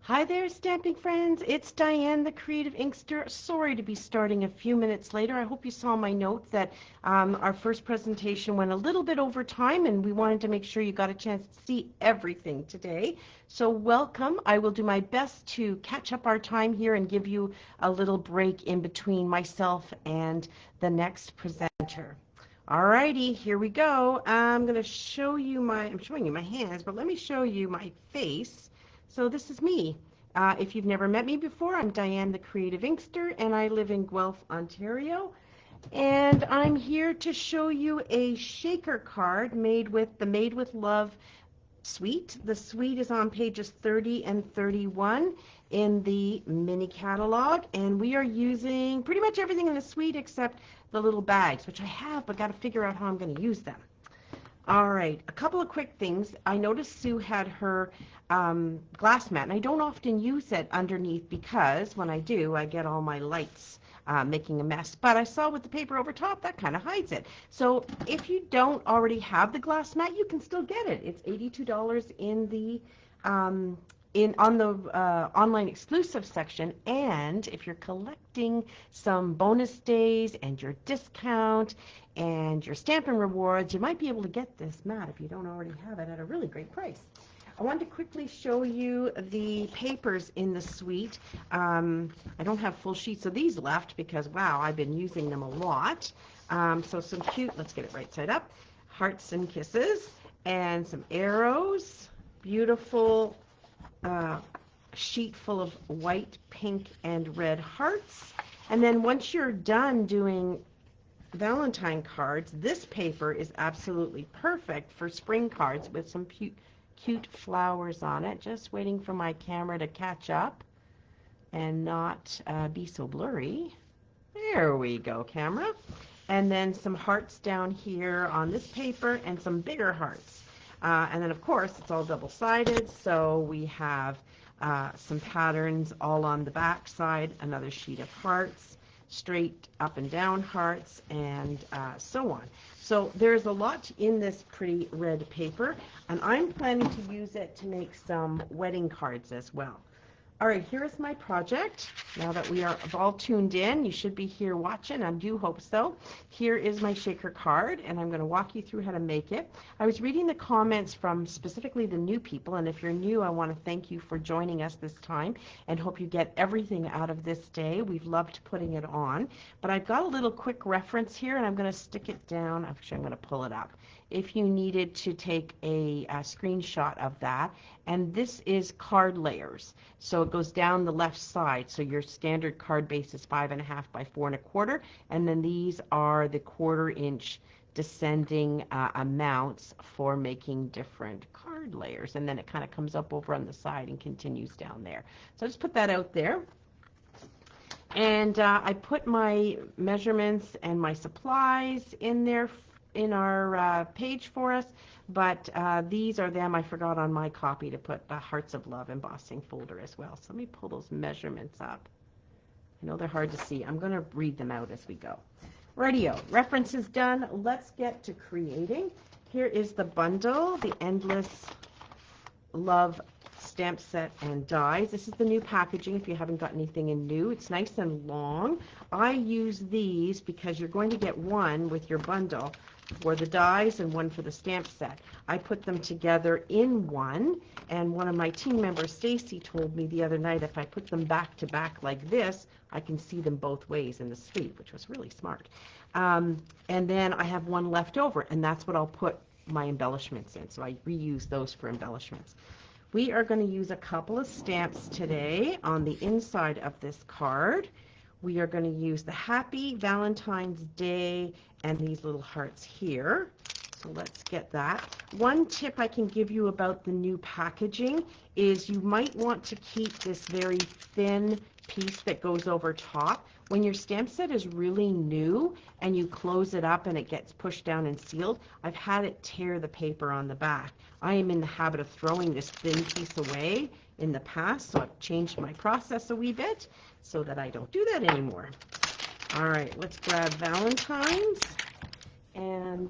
Hi there, stamping friends. It's Diane, the Creative Inkster. Sorry to be starting a few minutes later. I hope you saw my note that our first presentation went a little bit over time, and we wanted to make sure you got a chance to see everything today. So welcome. I will do my best to catch up our time here and give you a little break in between myself and the next presenter. Alrighty, here we go. I'm showing you my hands, but let me show you my face. So this is me. If you've never met me before, I'm Diane the Creative Inkster, and I live in Guelph, Ontario. And I'm here to show you a shaker card made with the Made with Love suite. The suite is on pages 30 and 31 in the mini catalog, and we are using pretty much everything in the suite except the little bags, which I have, but got to figure out how I'm going to use them. All right, a couple of quick things. I noticed Sue had her glass mat, and I don't often use it underneath because when I do, I get all my lights making a mess. But I saw with the paper over top, that kind of hides it. So if you don't already have the glass mat, you can still get it. It's $82 in the on the online exclusive section, and if you're collecting some bonus days and your discount and your Stampin' Rewards, you might be able to get this mat if you don't already have it at a really great price. I wanted to quickly show you the papers in the suite. I don't have full sheets of these left because, wow, I've been using them a lot. So some cute, let's get it right side up, hearts and kisses, and some arrows, beautiful sheet full of white, pink, and red hearts. And then once you're done doing Valentine cards, this paper is absolutely perfect for spring cards with some cute flowers on it. Just waiting for my camera to catch up and not be so blurry. There we go, camera. And then some hearts down here on this paper and some bigger hearts. And then, of course, it's all double-sided, so we have some patterns all on the back side, another sheet of hearts, straight up and down hearts, and so on. So there's a lot in this pretty red paper, and I'm planning to use it to make some wedding cards as well. All right, here is my project. Now that we are all tuned in, you should be here watching. I do hope so. Here is my shaker card, and I'm going to walk you through how to make it. I was reading the comments from specifically the new people, and if you're new, I want to thank you for joining us this time and hope you get everything out of this day. We've loved putting it on. But I've got a little quick reference here, and I'm going to stick it down. Actually, I'm going to pull it up if you needed to take a screenshot of that. And this is card layers. So it goes down the left side. So your standard card base is 5.5 by 4 1/4, and then these are the 1/4 inch descending amounts for making different card layers. And then it kind of comes up over on the side and continues down there. So I just put that out there. And I put my measurements and my supplies in there in our page for us, but these are them. I forgot on my copy to put the Hearts of Love embossing folder as well. So let me pull those measurements up. I know they're hard to see. I'm going to read them out as we go. Radio, references done. Let's get to creating. Here is the bundle, the Endless Love stamp set and dies. This is the new packaging if you haven't got anything in new. It's nice and long. I use these because you're going to get one with your bundle for the dies and one for the stamp set. I put them together in one, and one of my team members, Stacy, told me the other night if I put them back to back like this, I can see them both ways in the sleeve, which was really smart. And then I have one left over, and that's what I'll put my embellishments in. So I reuse those for embellishments. We are going to use a couple of stamps today on the inside of this card. We are going to use the Happy Valentine's Day and these little hearts here. So let's get that. One tip I can give you about the new packaging is you might want to keep this very thin piece that goes over top. When your stamp set is really new and you close it up and it gets pushed down and sealed, I've had it tear the paper on the back. I am in the habit of throwing this thin piece away in the past, so I've changed my process a wee bit so that I don't do that anymore. All right, let's grab Valentine's. And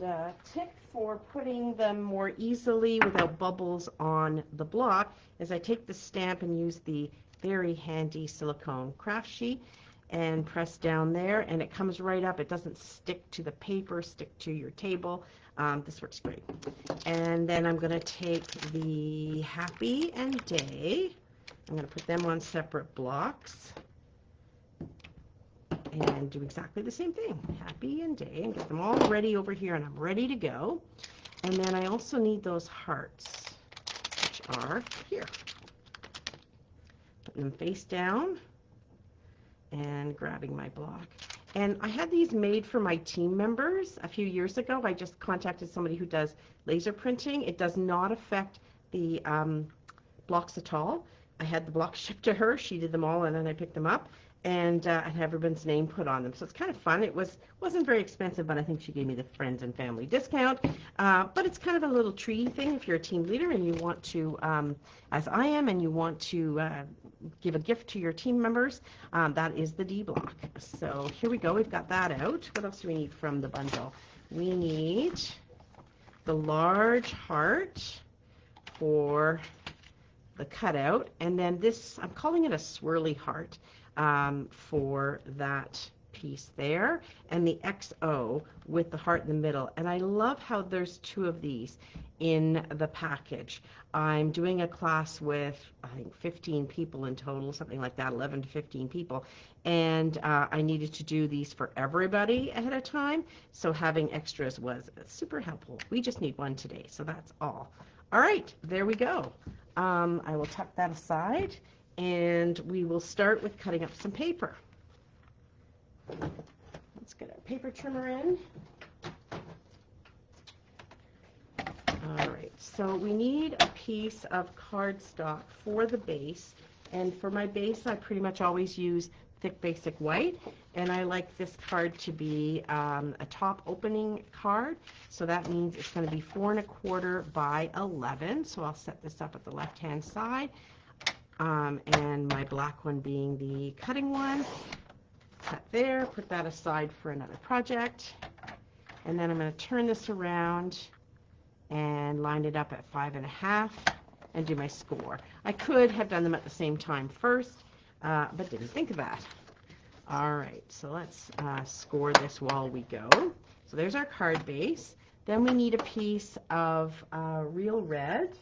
tip for putting them more easily without bubbles on the block is I take the stamp and use the very handy silicone craft sheet and press down there, and it comes right up. It doesn't stick to the paper, stick to your table. This works great. And then I'm going to take the Happy and Day. I'm going to put them on separate blocks and do exactly the same thing, Happy and Day, and get them all ready over here, and I'm ready to go. And then I also need those hearts, which are here. Putting them face down and grabbing my block. And I had these made for my team members a few years ago. I just contacted somebody who does laser printing. It does not affect the blocks at all. I had the blocks shipped to her. She did them all, and then I picked them up. And I had everyone's name put on them. So it's kind of fun. It wasn't very expensive, but I think she gave me the friends and family discount. But it's kind of a little treaty thing if you're a team leader and you want to, as I am, and you want to give a gift to your team members. That is the D block. So here we go. We've got that out. What else do we need from the bundle? We need the large heart for the cutout, and then this, I'm calling it a swirly heart for that piece there, and the XO with the heart in the middle. And I love how there's two of these in the package. I'm doing a class with, I think, 15 people in total, something like that, 11 to 15 people, and I needed to do these for everybody ahead of time, so having extras was super helpful. We just need one today, so that's all. All right, there we go. I will tuck that aside, and we will start with cutting up some paper. Let's get our paper trimmer in. All right, so we need a piece of cardstock for the base, and for my base I pretty much always use thick basic white, and I like this card to be a top opening card, so that means it's going to be 4 1/4 by 11, so I'll set this up at the left hand side, and my black one being the cutting one. Cut there, put that aside for another project, and then I'm going to turn this around and line it up at 5 1/2 and do my score. I could have done them at the same time first, but didn't think of that. All right, so let's score this while we go. So there's our card base. Then we need a piece of real red,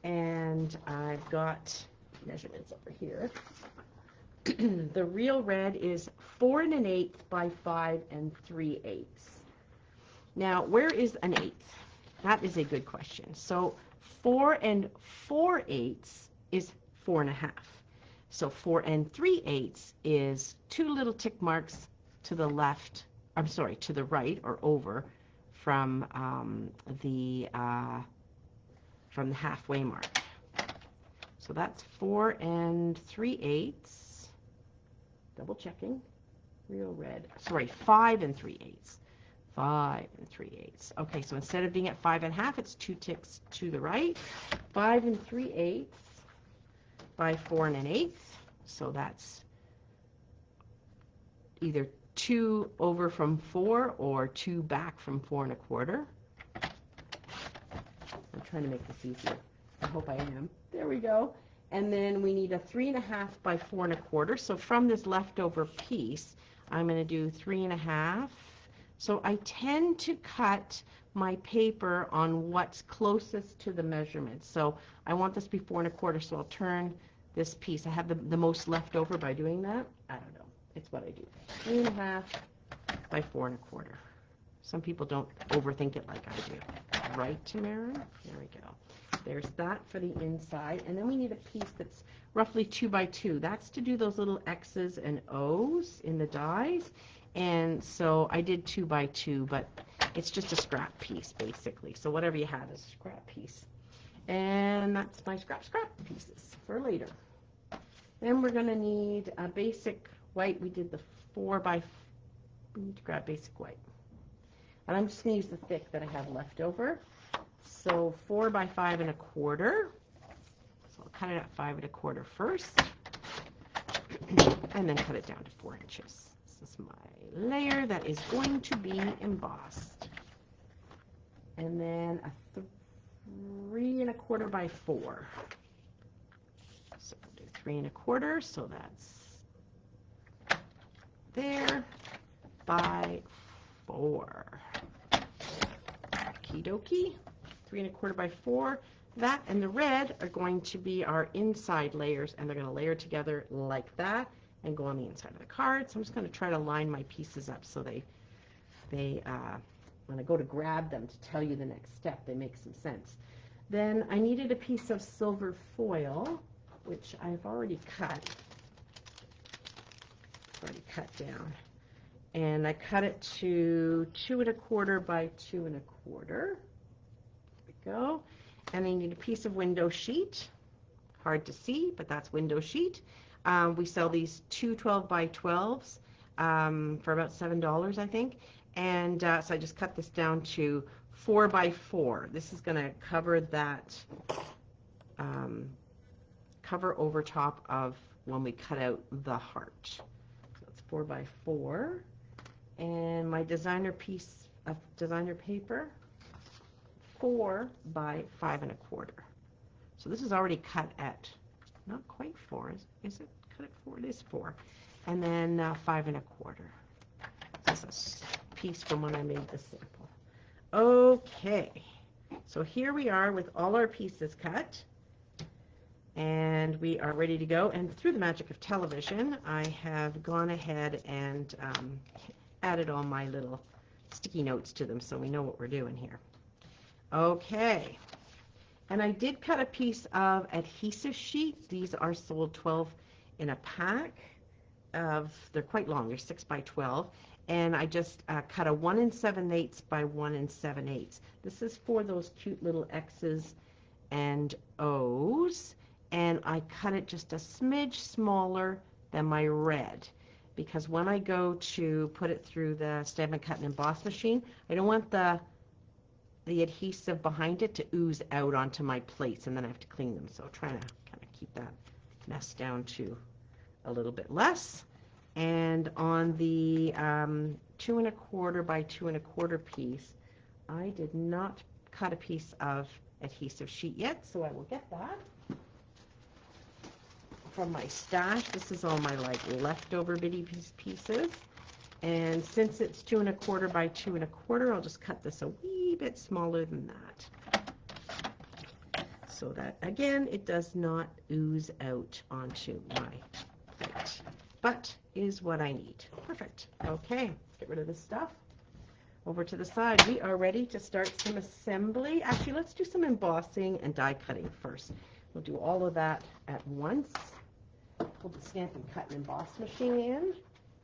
and I've got measurements over here. The real red is 4 1/8 by 5 3/8. Now, where is an eighth? That is a good question. So 4 4/8 is 4 1/2. So 4 3/8 is 2 little tick marks to the left, I'm sorry, to the right or over from the halfway mark. So that's 4 3/8. Double checking. Real red. Sorry, 5 3/8. 5 3/8. Okay, so instead of being at 5 1/2, it's 2 ticks to the right. 5 3/8 by 4 1/8. So that's either 2 over from 4 or 2 back from 4 1/4. I'm trying to make this easier. I hope I am. There we go. And then we need a 3 1/2 by 4 1/4. So from this leftover piece, I'm going to do 3 1/2. So I tend to cut my paper on what's closest to the measurement. So I want this to be 4 1/4, so I'll turn this piece. I have the most left over by doing that. I don't know. It's what I do. 3 1/2 by 4 1/4. Some people don't overthink it like I do. Right, Tamara? There we go. There's that for the inside. And then we need a piece that's roughly 2 by 2. That's to do those little X's and O's in the dies. And so I did 2 by 2, but it's just a scrap piece, basically. So whatever you have is a scrap piece. And that's my scrap pieces for later. Then we're going to need a basic white. We did the 4 by, we need to grab basic white. And I'm just going to use the thick that I have left over. So 4 by 5 1/4. So I'll cut it at 5 1/4 first. And then cut it down to 4 inches. This is my layer that is going to be embossed. and then a 3 1/4 by 4. So we'll do 3 1/4, so that's there, by 4. Okie dokie. 3 1/4 by 4. That and the red are going to be our inside layers, and they're going to layer together like that and go on the inside of the card. So I'm just going to try to line my pieces up so they when I go to grab them to tell you the next step, they make some sense. Then I needed a piece of silver foil, which I've already cut. Down. And I cut it to 2 1/4 by 2 1/4. There we go. And I need a piece of window sheet. Hard to see, but that's window sheet. We sell these 2 12 by 12s for about $7, I think. And so I just cut this down to 4 by 4. This is going to cover that, cover over top of when we cut out the heart. So it's 4 by 4. And my designer piece of designer paper, 4 by 5 1/4. So this is already cut at, not quite 4, is it cut at 4? It is 4. And then 5 1/4. This is a piece from when I made the sample. Okay, so here we are with all our pieces cut. And we are ready to go. And through the magic of television, I have gone ahead and added all my little sticky notes to them so we know what we're doing here. Okay, and I did cut a piece of adhesive sheet. These are sold 12 in a pack of, they're quite long, they're 6 by 12, and I just cut a 1 7/8 by 1 7/8. This is for those cute little X's and O's, and I cut it just a smidge smaller than my red, because when I go to put it through the Stampin' Cut and Emboss machine, I don't want the adhesive behind it to ooze out onto my plates, and then I have to clean them. So trying to kind of keep that mess down to a little bit less. And on the 2 1/4 by 2 1/4 piece, I did not cut a piece of adhesive sheet yet, so I will get that from my stash. This is all my like leftover bitty pieces, and since it's 2 1/4 by 2 1/4, I'll just cut this a wee bit smaller than that, so that again it does not ooze out onto my plate, but is what I need. Perfect. Okay, get rid of this stuff. Over to the side, we are ready to start some assembly. Actually, let's do some embossing and die cutting first. We'll do all of that at once. Pull the Stampin' Cut and Emboss machine in.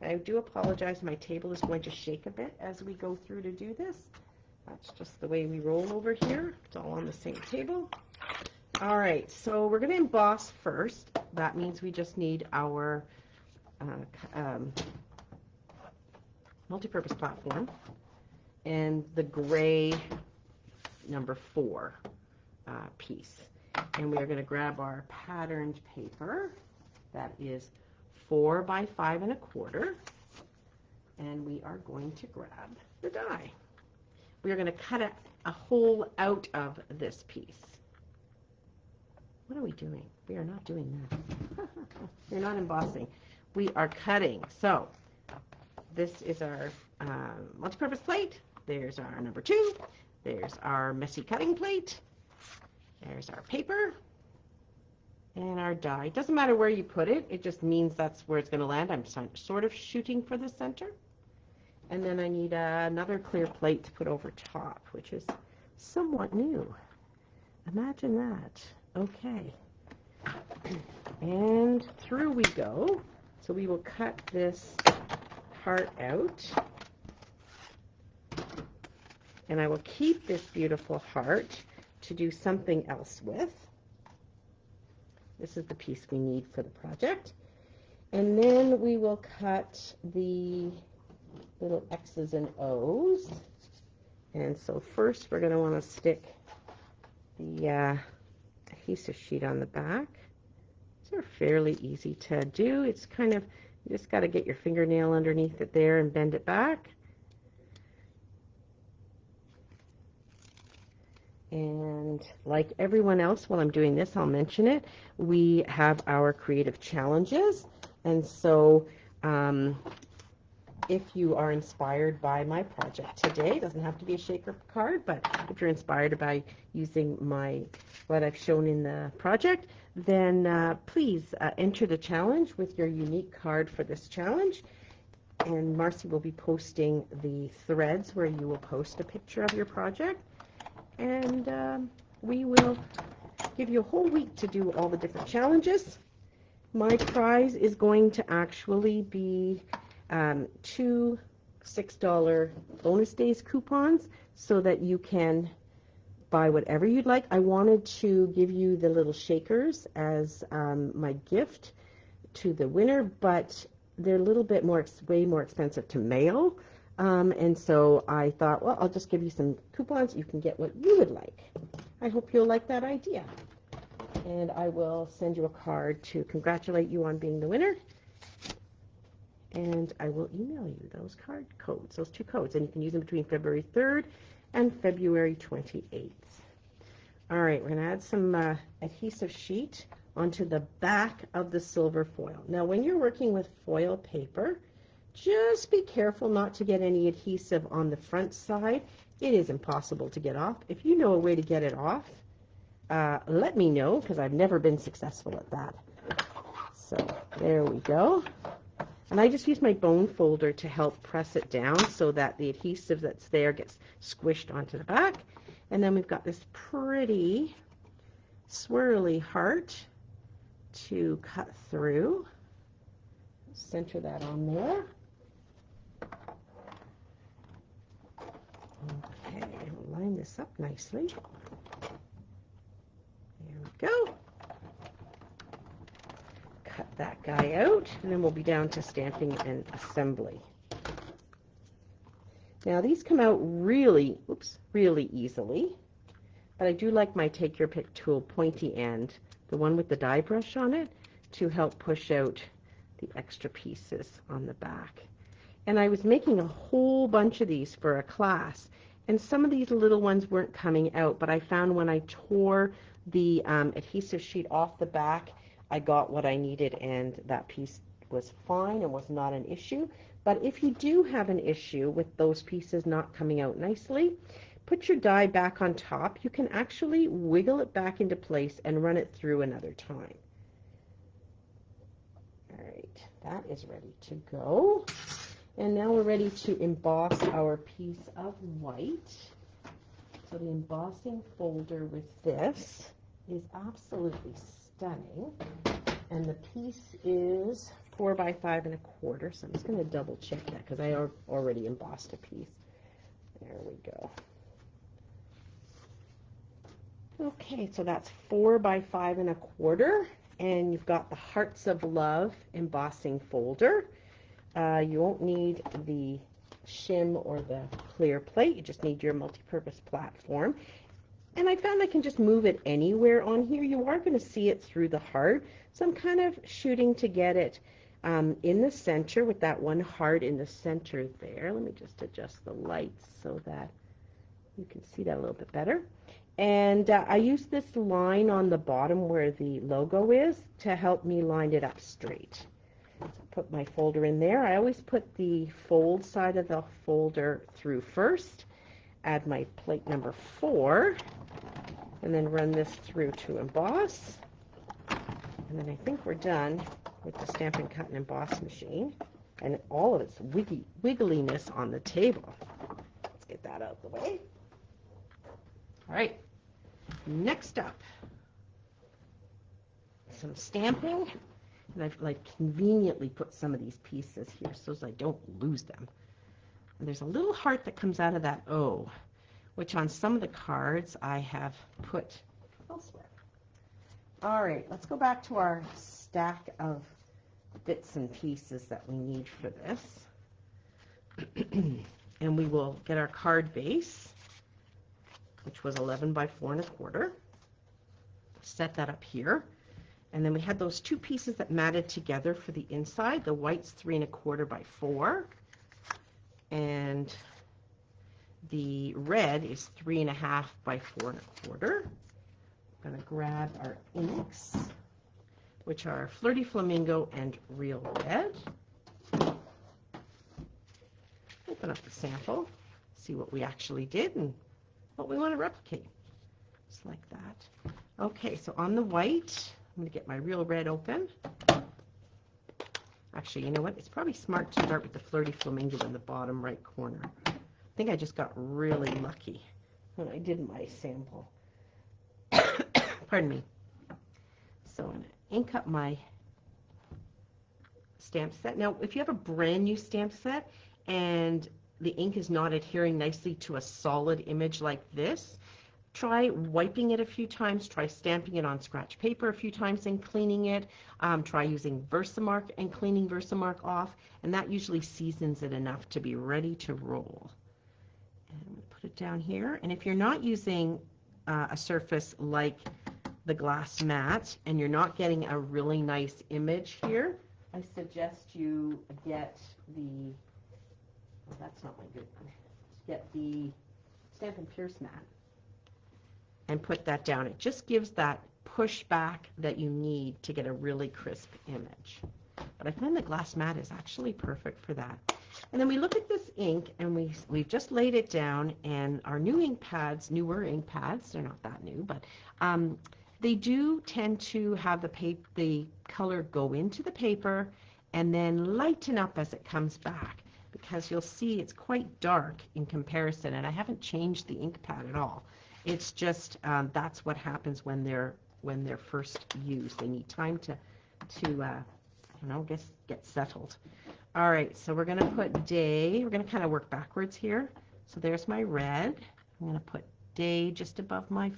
I do apologize, my table is going to shake a bit as we go through to do this. That's just the way we roll over here. It's all on the same table. All right, so we're going to emboss first. That means we just need our multi-purpose platform and the gray number 4 piece. And we are going to grab our patterned paper. That is 4 by 5 1/4. And we are going to grab the die. We are going to cut a hole out of this piece. What are we doing? We are not doing that. We're not embossing. We are cutting. So this is our multi-purpose plate. There's our number 2. There's our messy cutting plate. There's our paper. And our die. It doesn't matter where you put it. It just means that's where it's going to land. I'm sort of shooting for the center. And then I need another clear plate to put over top, which is somewhat new. Imagine that. Okay. And through we go. So we will cut this part out. And I will keep this beautiful heart to do something else with. This is the piece we need for the project. And then we will cut the little X's and O's. And so first we're going to want to stick the adhesive sheet on the back. These are fairly easy to do. It's kind of, you just got to get your fingernail underneath it there and bend it back. And like everyone else, while I'm doing this, I'll mention it. We have our creative challenges. And so if you are inspired by my project today, it doesn't have to be a shaker card, but if you're inspired by using what I've shown in the project, then please enter the challenge with your unique card for this challenge. And Marcy will be posting the threads where you will post a picture of your project. And we will give you a whole week to do all the different challenges. My prize is going to actually be 2 $6 bonus days coupons so that you can buy whatever you'd like. I wanted to give you the little shakers as my gift to the winner, but they're a little bit way more expensive to mail. And so I thought, well, I'll just give you some coupons. You can get what you would like. I hope you'll like that idea. And I will send you a card to congratulate you on being the winner. And I will email you those card codes, those 2 codes. And you can use them between February 3rd and February 28th. All right, we're going to add some adhesive sheet onto the back of the silver foil. Now, when you're working with foil paper, just be careful not to get any adhesive on the front side. It is impossible to get off. If you know a way to get it off, let me know, because I've never been successful at that. So there we go. And I just use my bone folder to help press it down so that the adhesive that's there gets squished onto the back. And then we've got this pretty swirly heart to cut through. Center that on there. Okay, I'll line this up nicely. There we go. Cut that guy out, and then we'll be down to stamping and assembly. Now these come out really easily, but I do like my Take Your Pick tool pointy end, the one with the die brush on it, to help push out the extra pieces on the back. And I was making a whole bunch of these for a class, and some of these little ones weren't coming out, but I found when I tore the adhesive sheet off the back, I got what I needed, and that piece was fine and was not an issue. But if you do have an issue with those pieces not coming out nicely, put your die back on top. You can actually wiggle it back into place and run it through another time. All right, that is ready to go. And now we're ready to emboss our piece of white. So the embossing folder with this is absolutely stunning. And the piece is 4 by 5 1/4. So I'm just going to double check that because I already embossed a piece. There we go. Okay, so that's 4 by 5 1/4. And you've got the Hearts of Love embossing folder. You won't need the shim or the clear plate. You just need your multi-purpose platform. And I found I can just move it anywhere on here. You are going to see it through the heart. So I'm kind of shooting to get it in the center with that one heart in the center there. Let me just adjust the lights so that you can see that a little bit better. And I use this line on the bottom where the logo is to help me line it up straight. So put my folder in there. I always put the fold side of the folder through first. Add my plate number 4. And then run this through to emboss. And then I think we're done with the Stampin' Cut and Emboss machine and all of its wiggliness on the table. Let's get that out of the way. All right, next up, some stamping. And I've conveniently put some of these pieces here so I don't lose them. And there's a little heart that comes out of that O, which on some of the cards I have put elsewhere. All right, let's go back to our stack of bits and pieces that we need for this. And we will get our card base, which was 11 by 4 1/4. Set that up here. And then we had those 2 pieces that matted together for the inside. The white's 3 1/4 by 4. And the red is 3 1/2 by 4 1/4. I'm going to grab our inks, which are Flirty Flamingo and Real Red. Open up the sample, see what we actually did and what we want to replicate. Just like that. Okay, so on the white, I'm going to get my Real Red open. Actually, you know what? It's probably smart to start with the Flirty Flamingo in the bottom right corner. I think I just got really lucky when I did my sample. Pardon me. So I'm going to ink up my stamp set. Now, if you have a brand new stamp set and the ink is not adhering nicely to a solid image like this, try wiping it a few times, try stamping it on scratch paper a few times and cleaning it, try using Versamark and cleaning Versamark off, and that usually seasons it enough to be ready to roll. And I'm going to put it down here, and if you're not using a surface like the glass mat and you're not getting a really nice image here, I suggest you get the, well, that's not my good one, get the Stampin' Pierce mat and put that down. It just gives that pushback that you need to get a really crisp image. But I find the glass mat is actually perfect for that. And then we look at this ink and we've just laid it down, and our new ink pads, newer ink pads, they're not that new, but they do tend to have the color go into the paper and then lighten up as it comes back, because you'll see it's quite dark in comparison, and I haven't changed the ink pad at all. It's just that's what happens when they're first used. They need time to I don't know, get settled. All right, so we're going to put day. We're going to kind of work backwards here. So there's my red. I'm going to put day just above my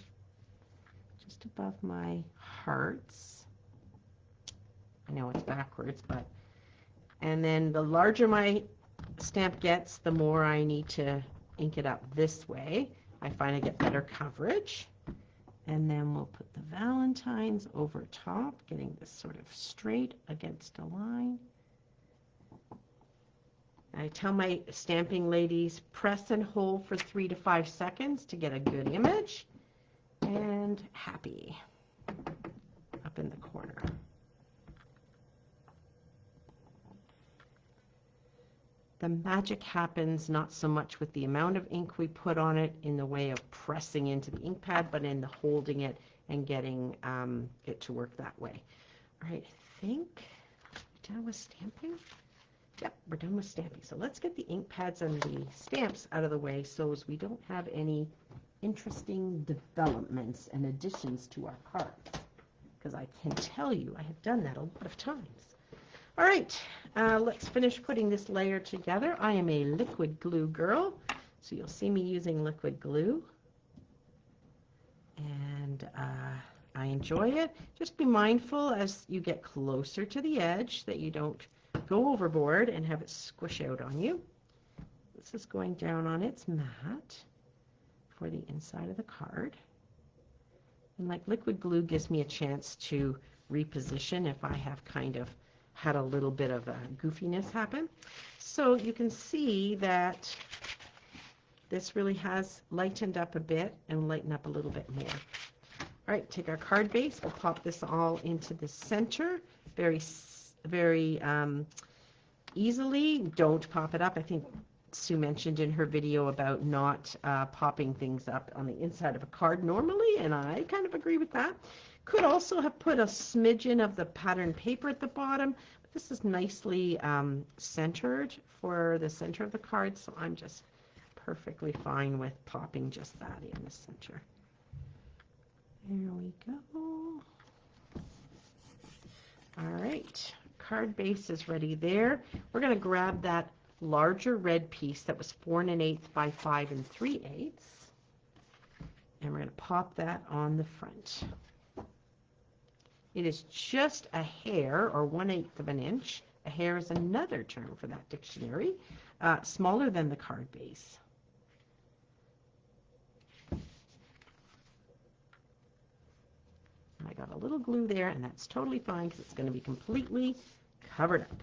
hearts. I know it's backwards, but, and then the larger my stamp gets, the more I need to ink it up this way. I find I get better coverage. And then we'll put the Valentines over top, getting this sort of straight against a line. I tell my stamping ladies, press and hold for 3 to 5 seconds to get a good image. And happy up in the corner. The magic happens not so much with the amount of ink we put on it in the way of pressing into the ink pad, but in the holding it and getting it to work that way. All right, I think we're done with stamping. Yep, we're done with stamping. So let's get the ink pads and the stamps out of the way so as we don't have any interesting developments and additions to our cards, because I can tell you I have done that a lot of times. All right, let's finish putting this layer together. I am a liquid glue girl, so you'll see me using liquid glue, and I enjoy it. Just be mindful as you get closer to the edge that you don't go overboard and have it squish out on you. This is going down on its mat for the inside of the card. And like liquid glue gives me a chance to reposition if I have kind of had a little bit of a goofiness happen. So you can see that this really has lightened up a bit and lightened up a little bit more. All right, take our card base. We'll pop this all into the center very easily. Don't pop it up. I think Sue mentioned in her video about not popping things up on the inside of a card normally, and I kind of agree with that. Could also have put a smidgen of the pattern paper at the bottom, but this is nicely centered for the center of the card, so I'm just perfectly fine with popping just that in the center. There we go. All right, card base is ready there. We're going to grab that larger red piece that was 4 1/8 by 5 3/8, and we're going to pop that on the front. It is just a hair, or 1/8 of an inch. A hair is another term for that dictionary, smaller than the card base. I got a little glue there, and that's totally fine because it's going to be completely covered up.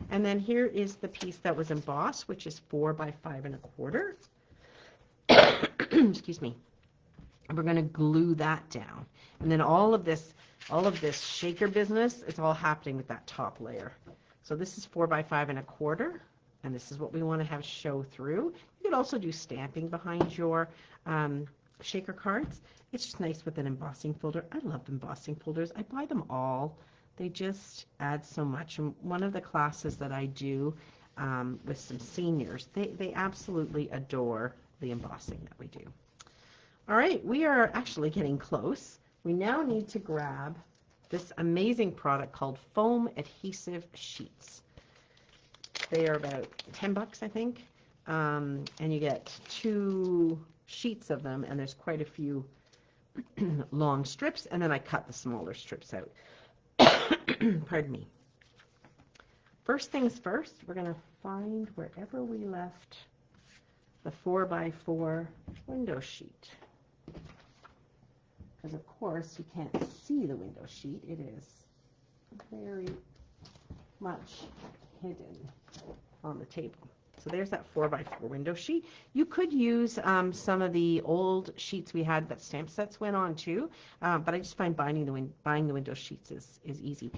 And then here is the piece that was embossed, which is 4 by 5 1/4. Excuse me. And we're going to glue that down. And then all of this shaker business, it's all happening with that top layer. So this is 4x5 1/4, and this is what we want to have show through. You could also do stamping behind your shaker cards. It's just nice with an embossing folder. I love embossing folders. I buy them all. They just add so much. And one of the classes that I do with some seniors, they absolutely adore the embossing that we do. All right, we are actually getting close. We now need to grab this amazing product called foam adhesive sheets. They are about 10 bucks, I think, and you get 2 sheets of them, and there's quite a few long strips, and then I cut the smaller strips out. Pardon me. First things first, we're going to find wherever we left the 4x4 window sheet. Because, of course, you can't see the window sheet. It is very much hidden on the table. So there's that 4x4 window sheet. You could use some of the old sheets we had that stamp sets went on too, but I just find buying the window sheets is easy.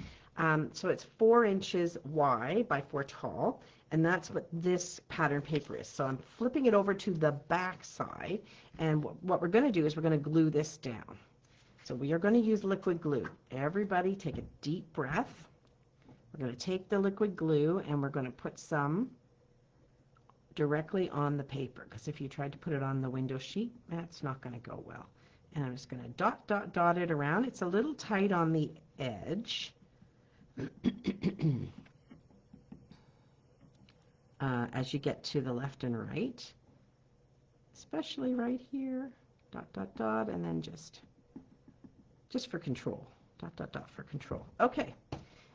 So it's 4 inches wide by 4 tall, and that's what this pattern paper is. So I'm flipping it over to the back side, and what we're going to do is we're going to glue this down. So we are going to use liquid glue. Everybody take a deep breath. We're going to take the liquid glue and we're going to put some directly on the paper, because if you tried to put it on the window sheet, that's not going to go well. And I'm just going to dot, dot, dot it around. It's a little tight on the edge. As you get to the left and right, especially right here, dot, dot, dot, and then just for control, dot, dot, dot for control. Okay,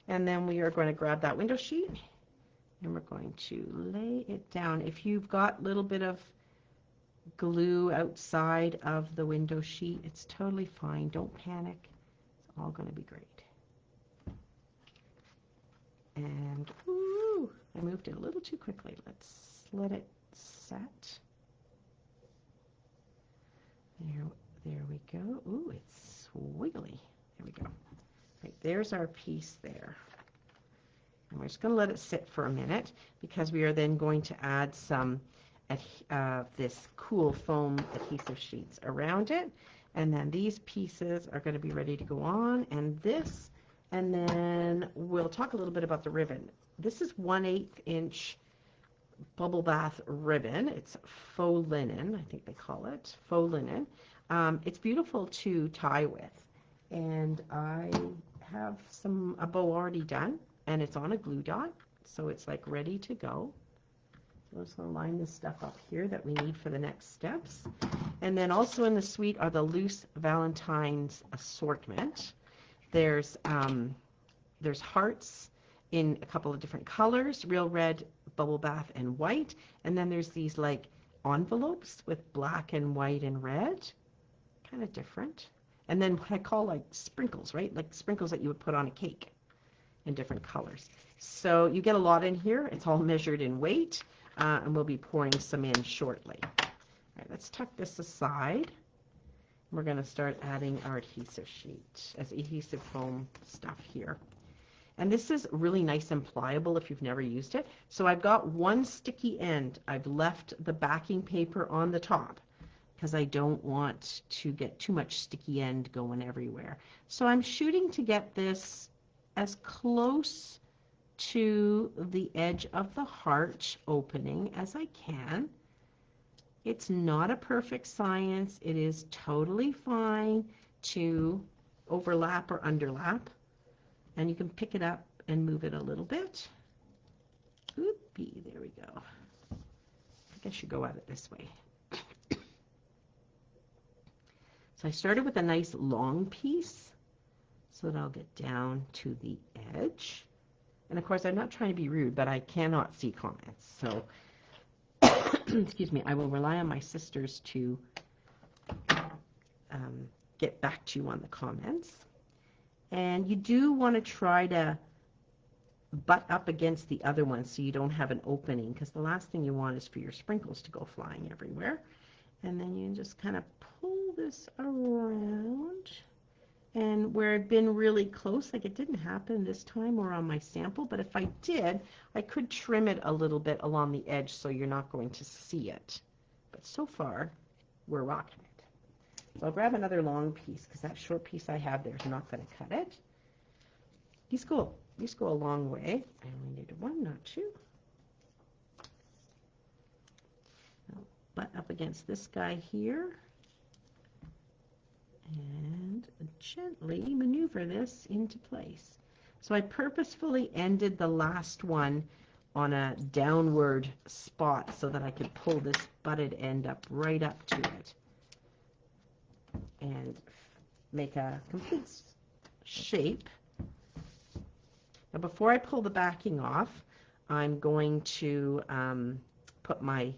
and then we are going to grab that window sheet and we're going to lay it down. If you've got a little bit of glue outside of the window sheet, it's totally fine. Don't panic. It's all going to be great. And ooh, I moved it a little too quickly. Let's let it set. There we go. Ooh, it's wiggly. There we go. Right, there's our piece there. And we're just going to let it sit for a minute, because we are then going to add some this cool foam adhesive sheets around it. And then these pieces are going to be ready to go on, and this, and then we'll talk a little bit about the ribbon. This is 1/8 inch bubble bath ribbon. It's faux linen, I think they call it, faux linen. It's beautiful to tie with, and I have a bow already done, and it's on a glue dot, so it's like ready to go. So I'm just going to line this stuff up here that we need for the next steps. And then also in the suite are the loose Valentine's assortment. There's hearts in a couple of different colors, real red, bubble bath, and white. And then there's these like envelopes with black and white and red, kind of different. And then what I call like sprinkles, right? Like sprinkles that you would put on a cake in different colors. So you get a lot in here. It's all measured in weight, and we'll be pouring some in shortly. All right, let's tuck this aside. We're going to start adding our adhesive sheet, as adhesive foam stuff here. And this is really nice and pliable if you've never used it. So I've got one sticky end. I've left the backing paper on the top, because I don't want to get too much sticky end going everywhere. So I'm shooting to get this as close to the edge of the heart opening as I can. It's not a perfect science. It is totally fine to overlap or underlap. And you can pick it up and move it a little bit. Oopie, there we go. I think I should go at it this way. So I started with a nice long piece so that I'll get down to the edge. And of course, I'm not trying to be rude, but I cannot see comments. So, excuse me, I will rely on my sisters to get back to you on the comments. And you do want to try to butt up against the other one so you don't have an opening, because the last thing you want is for your sprinkles to go flying everywhere. And then you just kind of pull this around. And where I've been really close, like it didn't happen this time or on my sample, but if I did, I could trim it a little bit along the edge so you're not going to see it. But so far, we're rocking it. So I'll grab another long piece because that short piece I have there is not going to cut it. These go a long way. I only need one, not two. I'll butt up against this guy here. And gently maneuver this into place. So I purposefully ended the last one on a downward spot so that I could pull this butted end up right up to it and make a complete shape. Now before I pull the backing off, I'm going to put my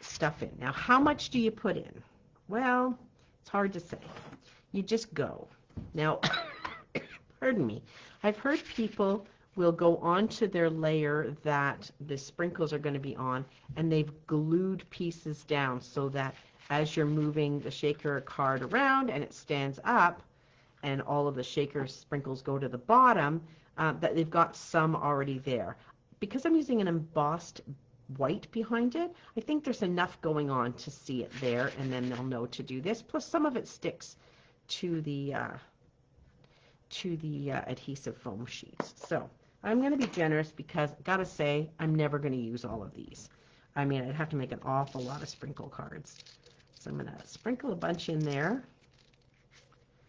stuff in. Now how much do you put in? Well, it's hard to say. You just go. Now, pardon me, I've heard people will go onto their layer that the sprinkles are going to be on, and they've glued pieces down so that as you're moving the shaker card around and it stands up, and all of the shaker sprinkles go to the bottom, that they've got some already there. Because I'm using an embossed white behind it, I think there's enough going on to see it there, and then they'll know to do this. Plus some of it sticks to the adhesive foam sheets. So I'm going to be generous because, gotta say, I'm never going to use all of these. I mean, I'd have to make an awful lot of sprinkle cards. So I'm going to sprinkle a bunch in there.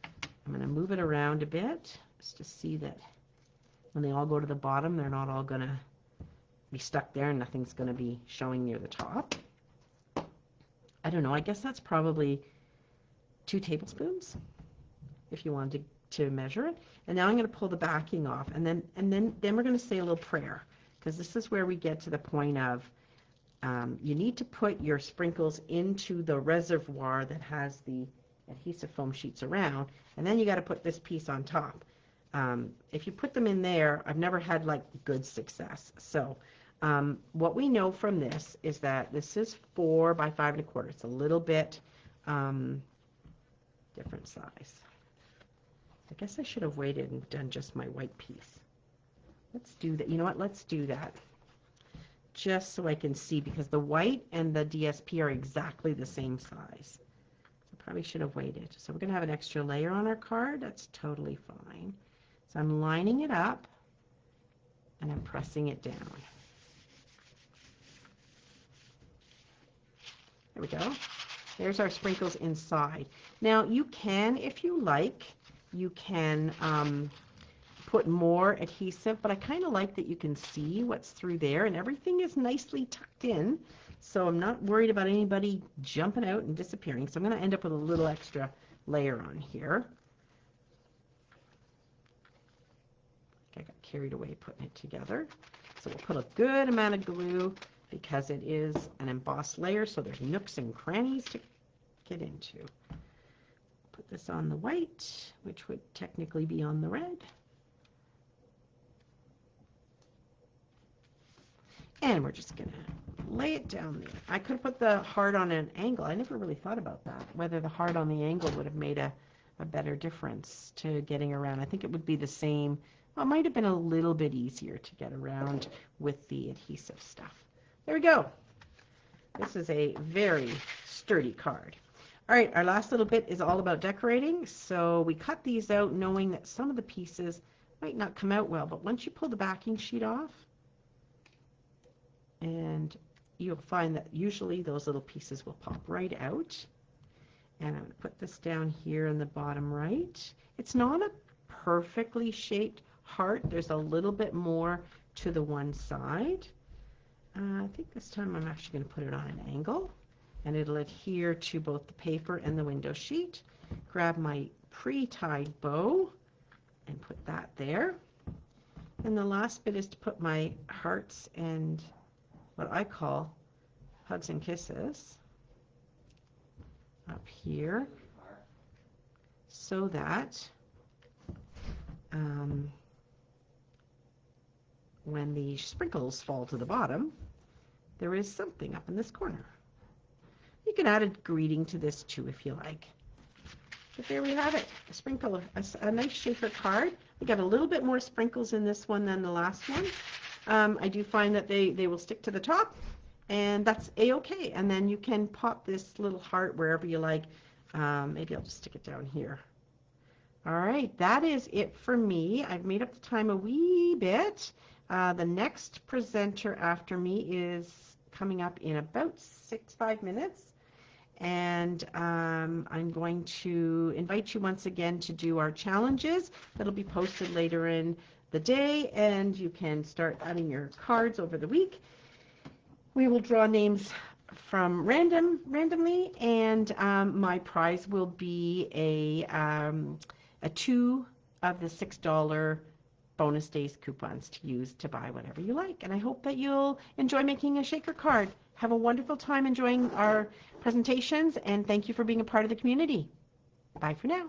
I'm going to move it around a bit just to see that when they all go to the bottom, they're not all going to be stuck there and nothing's going to be showing near the top. I don't know. I guess that's probably 2 tablespoons if you wanted to measure it. And now I'm going to pull the backing off, and then we're going to say a little prayer, because this is where we get to the point of you need to put your sprinkles into the reservoir that has the adhesive foam sheets around, and then you got to put this piece on top. If you put them in there, I've never had like good success. So what we know from this is that this is 4 by 5 1/4. It's a little bit different size. I guess I should have waited and done just my white piece. Let's do that. You know what? Let's do that. Just so I can see, because the white and the DSP are exactly the same size. I probably should have waited. So we're going to have an extra layer on our card. That's totally fine. So I'm lining it up and I'm pressing it down. There we go. There's our sprinkles inside. Now you can, if you like, you can put more adhesive, but I kind of like that you can see what's through there, and everything is nicely tucked in, so I'm not worried about anybody jumping out and disappearing. So I'm going to end up with a little extra layer on here. I got carried away putting it together. So we'll put a good amount of glue because it is an embossed layer, so there's nooks and crannies to get into. Put this on the white, which would technically be on the red. And we're just going to lay it down there. I could put the heart on an angle. I never really thought about that, whether the heart on the angle would have made a better difference to getting around. I think it would be the same. Well, it might have been a little bit easier to get around with the adhesive stuff. There we go. This is a very sturdy card. All right, our last little bit is all about decorating. So we cut these out knowing that some of the pieces might not come out well, but once you pull the backing sheet off, and you'll find that usually those little pieces will pop right out. And I'm going to put this down here in the bottom right. It's not a perfectly shaped heart. There's a little bit more to the one side. I think this time I'm actually going to put it on an angle, and it'll adhere to both the paper and the window sheet. Grab my pre-tied bow and put that there. And the last bit is to put my hearts and what I call hugs and kisses up here, so that when the sprinkles fall to the bottom, there is something up in this corner. You can add a greeting to this too if you like. But there we have it, a sprinkle, a nice shaker card. We got a little bit more sprinkles in this one than the last one. I do find that they will stick to the top, and that's a-okay. And then you can pop this little heart wherever you like. Maybe I'll just stick it down here. All right, that is it for me. I've made up the time a wee bit. The next presenter after me is coming up in about 5 minutes. And I'm going to invite you once again to do our challenges. That'll be posted later in the day, and you can start adding your cards over the week. We will draw names from randomly, and my prize will be a 2 of the $6 bonus days coupons to use to buy whatever you like. And I hope that you'll enjoy making a shaker card. Have a wonderful time enjoying our presentations, and thank you for being a part of the community. Bye for now.